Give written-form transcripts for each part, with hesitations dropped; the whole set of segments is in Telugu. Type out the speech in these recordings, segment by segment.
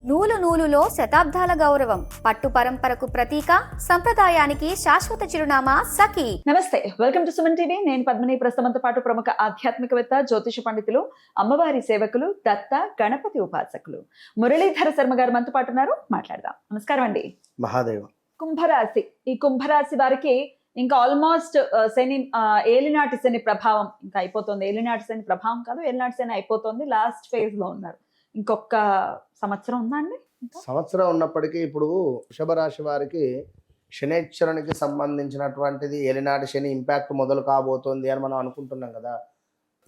నూలు నూలులో శతాబ్దాల గౌరవం, పట్టు పరంపరకు ప్రతీక, సంప్రదాయానికి శాశ్వత చిరునామా సఖీ. నమస్తే, వెల్కమ్ టు సుమన్ టీవీ. నేను పద్మిని. ప్రస్తుతంతో పాటు ప్రముఖ ఆధ్యాత్మికవేత్త, జ్యోతిష పండితులు, అమ్మవారి సేవకులు, దత్త గణపతి ఉపాసకులు మురళీధర శర్మ గారు మనతో పాటు ఉన్నారు. మాట్లాడదాం. నమస్కారం అండి. మహాదేవ. కుంభరాశి, ఈ కుంభరాశి వారికి ఇంకా ఆల్మోస్ట్ శని ఏలినాటి శని ప్రభావం ఇంకా అయిపోతుంది. ఏలినాటి శని ప్రభావం కాదు, ఏలినాటి శని అయిపోతుంది. లాస్ట్ ఫేజ్ లో ఉన్నారు. ఇంకొక సంవత్సరం ఉందా అండి? సంవత్సరం ఉన్నప్పటికీ ఇప్పుడు వృషభ రాశి వారికి శనైశ్వరునికి సంబంధించినటువంటిది ఏలినాటి శని ఇంపాక్ట్ మొదలు కాబోతోంది అని మనం అనుకుంటున్నాం కదా.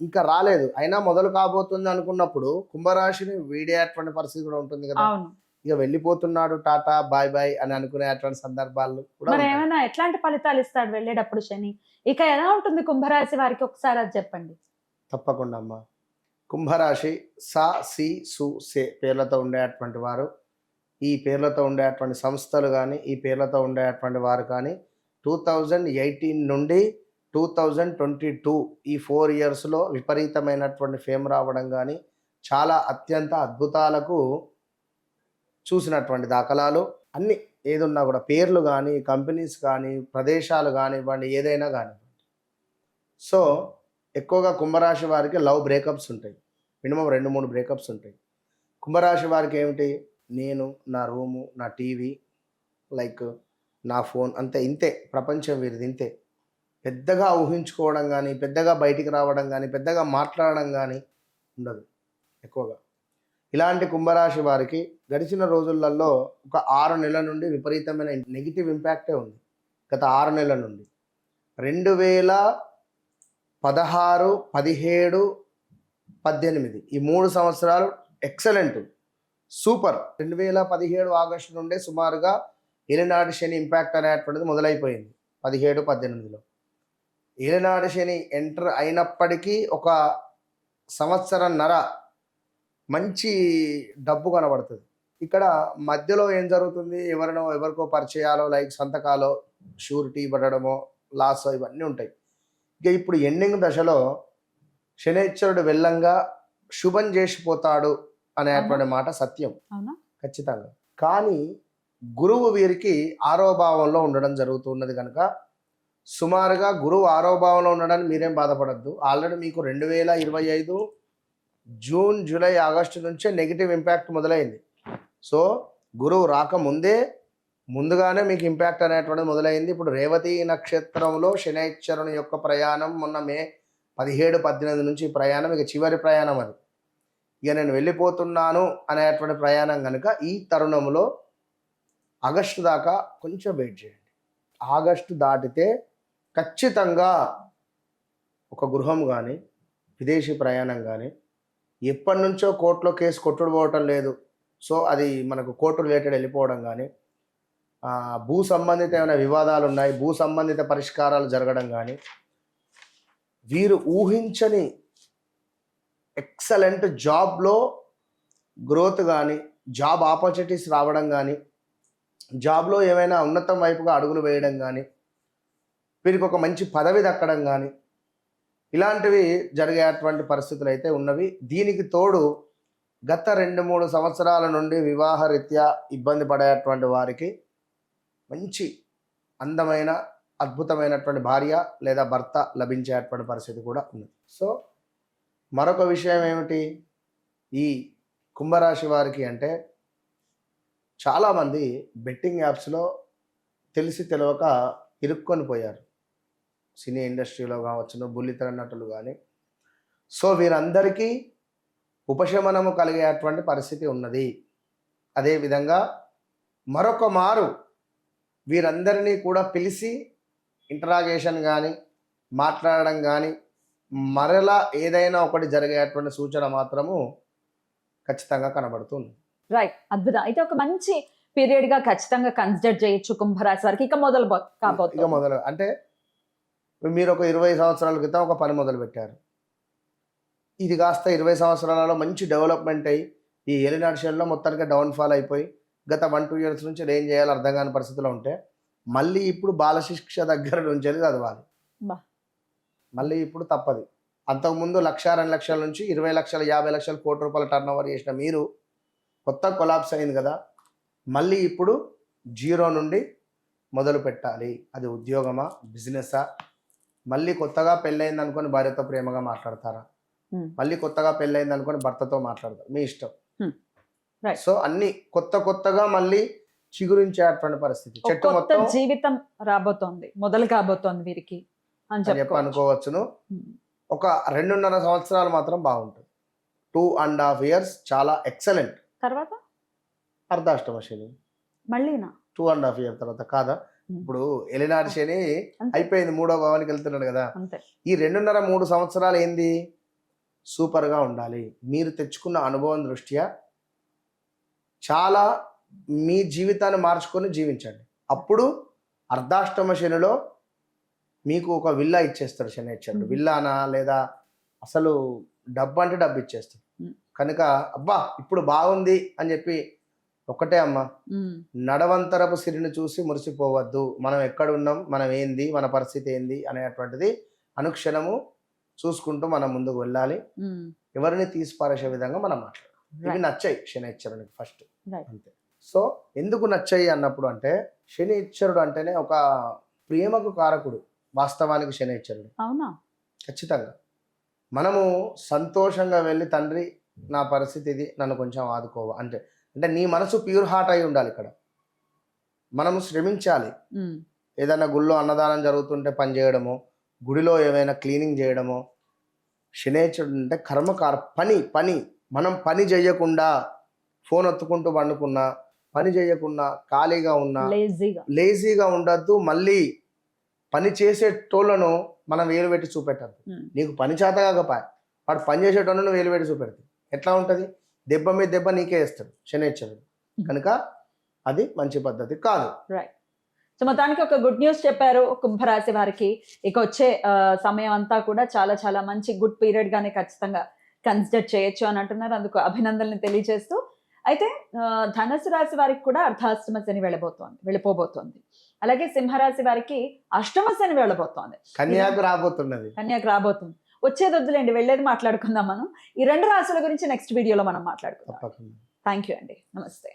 ఇంకా రాలేదు, అయినా మొదలు కాబోతుంది అనుకున్నప్పుడు కుంభరాశిని వీడేటువంటి పరిస్థితి కూడా ఉంటుంది కదా. ఇక వెళ్ళిపోతున్నాడు, టాటా బాయ్ బాయ్ అని అనుకునేటువంటి సందర్భాలు కూడా. మరి ఏమైనా ఎట్లాంటి ఫలితాలు ఇస్తాడు వెళ్ళేటప్పుడు శని? ఇక ఎలా ఉంటుంది కుంభరాశి వారికి, ఒకసారి అది చెప్పండి. తప్పకుండా అమ్మా. కుంభరాశి సా సి సు సే పేర్లతో ఉండేటువంటి వారు, ఈ పేర్లతో ఉండేటువంటి సంస్థలు కానీ, ఈ పేర్లతో ఉండేటువంటి వారు కానీ 2018 నుండి 2022 ఈ 4 ఇయర్స్లో విపరీతమైనటువంటి ఫేమ్ రావడం కానీ, చాలా అత్యంత అద్భుతాలకు చూసినటువంటి దాఖలాలు అన్నీ. ఏదున్నా కూడా పేర్లు కానీ, కంపెనీస్ కానీ, ప్రదేశాలు కానివ్వండి, ఏదైనా కానివ్వండి. సో ఎక్కువగా కుంభరాశి వారికి లవ్ బ్రేకప్స్ ఉంటాయి. మినిమం 2-3 బ్రేకప్స్ ఉంటాయి. కుంభరాశి వారికి ఏమిటి, నేను, నా రూము, నా టీవీ, లైక్ నా ఫోన్, అంతే. ఇంతే ప్రపంచం వీరిది, ఇంతే. పెద్దగా ఊహించుకోవడం కానీ, పెద్దగా బయటికి రావడం కానీ, పెద్దగా మాట్లాడడం కానీ ఉండదు ఎక్కువగా. ఇలాంటి కుంభరాశి వారికి గడిచిన రోజులలో ఒక 6 నెలల నుండి విపరీతమైన నెగిటివ్ ఇంపాక్టే ఉంది. గత 6 నెలల నుండి 2016, 17, 18 ఈ 3 సంవత్సరాలు ఎక్సలెంట్, సూపర్. 2017 ఆగస్టు నుండే సుమారుగా ఏలినాటి శని ఇంపాక్ట్ అనేటువంటిది మొదలైపోయింది. 17, 18లో ఏలినాటి శని ఎంటర్ అయినప్పటికీ ఒక సంవత్సరన్నర మంచి డబ్బు కనబడుతుంది. ఇక్కడ మధ్యలో ఏం జరుగుతుంది, ఎవరికో పరిచయాలో, లైక్ సంతకాలో, షూరిటీ ఇవ్వడమో, లాస్, ఇవన్నీ ఉంటాయి. ఇక ఇప్పుడు ఎండింగ్ దశలో శనైశ్వరుడు వెళ్ళంగా శుభం చేసిపోతాడు అనేటువంటి మాట సత్యం, ఖచ్చితంగా. కానీ గురువు వీరికి 6వ భావంలో ఉండడం జరుగుతున్నది కనుక సుమారుగా గురువు 6వ భావంలో ఉండడానికి మీరేం బాధపడద్దు. ఆల్రెడీ మీకు 2025 జూన్, జూలై, ఆగస్టు నుంచే నెగిటివ్ ఇంపాక్ట్ మొదలైంది. సో గురువు ముందుగానే మీకు ఇంపాక్ట్ అనేటువంటిది మొదలైంది. ఇప్పుడు రేవతి నక్షత్రంలో శనైశ్వరుని యొక్క ప్రయాణం మొన్న మే 17, 18 నుంచి ప్రయాణం, ఇక చివరి ప్రయాణం అది. ఇక నేను వెళ్ళిపోతున్నాను అనేటువంటి ప్రయాణం కనుక ఈ తరుణంలో ఆగస్టు దాకా కొంచెం వెయిట్ చేయండి. ఆగస్టు దాటితే ఖచ్చితంగా ఒక గృహం కానీ, విదేశీ ప్రయాణం కానీ, ఎప్పటి నుంచో కోర్టులో కేసు కొట్టుడుపోవటం లేదు, సో అది మనకు కోర్టు రిలేటెడ్ వెళ్ళిపోవడం కానీ, భూ సంబంధిత ఏమైనా వివాదాలు ఉన్నాయి, భూ సంబంధిత పరిష్కారాలు జరగడం కానీ, వీరు ఊహించని ఎక్సలెంట్ జాబ్లో గ్రోత్ కానీ, జాబ్ ఆపర్చునిటీస్ రావడం కానీ, జాబ్లో ఏమైనా ఉన్నతం వైపుగా అడుగులు వేయడం కానీ, వీరికి ఒక మంచి పదవి దక్కడం కానీ, ఇలాంటివి జరిగేటువంటి పరిస్థితులు అయితే ఉన్నవి. దీనికి తోడు గత 2-3 సంవత్సరాల నుండి వివాహరీత్యా ఇబ్బంది పడేటువంటి వారికి మంచి అందమైన అద్భుతమైనటువంటి భార్య లేదా భర్త లభించేటువంటి పరిస్థితి కూడా ఉంది. సో మరొక విషయం ఏమిటి, ఈ కుంభరాశి వారికి అంటే చాలామంది బెట్టింగ్ యాప్స్లో తెలిసి తెలియక ఇరుక్కొని పోయారు. సినీ ఇండస్ట్రీలో కావచ్చు, బుల్లితెర నటులు కానీ. సో వీరందరికీ ఉపశమనము కలిగేటువంటి పరిస్థితి ఉన్నది. అదేవిధంగా మరొక మారు వీరందరినీ కూడా పిలిచి ఇంటరాగేషన్ కానీ, మాట్లాడడం కానీ, మరలా ఏదైనా ఒకటి జరిగేటువంటి సూచన మాత్రము ఖచ్చితంగా కనబడుతుంది. రైట్, అద్భుతం. అయితే ఒక మంచి పీరియడ్ గా ఖచ్చితంగా కన్సిడర్ చేయొచ్చు కుంభరాశి వారికి. ఇక మొదలు అంటే మీరు ఒక 20 సంవత్సరాల క్రితం ఒక పని మొదలు పెట్టారు, ఇది కాస్త 20 సంవత్సరాలలో మంచి డెవలప్మెంట్ అయ్యి ఈ ఏలినాటి శనిలో మొత్తానికి డౌన్ఫాల్ అయిపోయి గత 1-2 ఇయర్స్ నుంచి ఏం చేయాలో అర్థం కాని పరిస్థితిలో ఉంటే మళ్ళీ ఇప్పుడు బాలశిక్ష దగ్గర నుంచి చదవాలి. మళ్ళీ ఇప్పుడు తప్పది. అంతకుముందు 1,00,000-2 లక్షల నుంచి 20 లక్షలు, 50 లక్షలు, కోటి రూపాయల టర్న్ ఓవర్ చేసిన మీరు కొత్త కొలాప్స్ అయింది కదా, మళ్ళీ ఇప్పుడు జీరో నుండి మొదలు పెట్టాలి. అది ఉద్యోగమా, బిజినెసా, మళ్ళీ కొత్తగా పెళ్ళయింది అనుకొని భార్యతో ప్రేమగా మాట్లాడతారా, మళ్ళీ కొత్తగా పెళ్ళయింది అనుకొని భర్తతో మాట్లాడతారు, మీ ఇష్టం. సో అన్ని కొత్తగా మళ్ళీ చిగురించేటువంటి పరిస్థితి, చెట్టు మొత్తం జీవితం రాబోతోంది, మొదలు కాబోతోంది వీరికి అని చెప్పి అనుకోవచ్చును. ఒక 2.5 సంవత్సరాలు మాత్రం బాగుంటుంది. 2.5 years చాలా ఎక్సలెంట్. తర్వాత అర్ధాష్టమ శని మళ్ళీనా 2.5 years తర్వాత కాదా? ఇప్పుడు ఎలినాటి శని అయిపోయింది, 3వ భావానికి వెళ్తున్నాడు కదా. ఈ 2.5-3 సంవత్సరాలు ఏంది, సూపర్గా ఉండాలి. మీరు తెచ్చుకున్న అనుభవం దృష్ట్యా చాలా మీ జీవితాన్ని మార్చుకొని జీవించండి. అప్పుడు అర్ధాష్టమ శనిలో మీకు ఒక విల్లా ఇచ్చేస్తాడు శనిశ్చరుడు. విల్లానా లేదా అసలు డబ్బు అంటే డబ్బు ఇచ్చేస్తాడు. కనుక అబ్బా ఇప్పుడు బాగుంది అని చెప్పి ఒకటే అమ్మ, నడవంతరపు సిరిని చూసి మురిసిపోవద్దు. మనం ఎక్కడ ఉన్నాం, మనం ఏంది, మన పరిస్థితి ఏంది అనేటువంటిది అనుక్షణము చూసుకుంటూ మనం ముందుకు వెళ్ళాలి. ఎవరిని తీసిపారేసే విధంగా మనం మాట్లాడాలి. ఇవి నచ్చాయి శనిశ్చరునికి ఫస్ట్ అంతే. సో ఎందుకు నచ్చాయి అన్నప్పుడు అంటే, శనిశ్చరుడు అంటేనే ఒక ప్రేమకు కారకుడు వాస్తవానికి శనిశ్చరుడు. అవునా? ఖచ్చితంగా. మనము సంతోషంగా వెళ్ళి తండ్రి నా పరిస్థితి ఇది, నన్ను కొంచెం ఆదుకోవా అంటే నీ మనసు ప్యూర్ హార్ట్ అయి ఉండాలి. ఇక్కడ మనము శ్రమించాలి. ఏదైనా గుళ్ళో అన్నదానం జరుగుతుంటే పని చేయడము, గుడిలో ఏమైనా క్లీనింగ్ చేయడము. శనిశ్చరుడు అంటే కర్మకార పని. మనం పని చేయకుండా ఫోన్ ఒత్తుకుంటూ పండుకున్నా, పని చేయకుండా ఖాళీగా ఉన్నా, లేజీగా ఉండద్దు. మళ్ళీ పని చేసేటోళ్ళను మనం వేలు పెట్టి చూపెట్టద్దు. నీకు పని చేత కాకపోయా వాడు పని చేసేటోళ్ళను వేలు పెట్టి చూపెడతాడు. ఎట్లా ఉంటుంది? దెబ్బ మీద దెబ్బ నీకే వేస్తాడు శనిశ్చరుడు. కనుక అది మంచి పద్ధతి కాదు. రైట్. సో మొత్తానికి ఒక గుడ్ న్యూస్ చెప్పారు కుంభరాశి వారికి. ఇక వచ్చే సమయం అంతా కూడా చాలా చాలా మంచి గుడ్ పీరియడ్ గానే ఖచ్చితంగా కన్సిడర్ చేయొచ్చు అని అంటున్నారు. అందుకు అభినందనలు తెలియజేస్తూ, అయితే ధనుసు రాశి వారికి కూడా అర్ధాష్టమ శని వెళ్ళిపోబోతోంది. అలాగే సింహరాశి వారికి అష్టమ శని వెళ్ళబోతోంది. కన్యాకు రాబోతుంది. వచ్చేది వద్దులేండి, వెళ్ళేది మాట్లాడుకుందాం మనం. ఈ 2 రాశుల గురించి నెక్స్ట్ వీడియోలో మనం మాట్లాడుకుందాం. థ్యాంక్ యూ అండి. నమస్తే.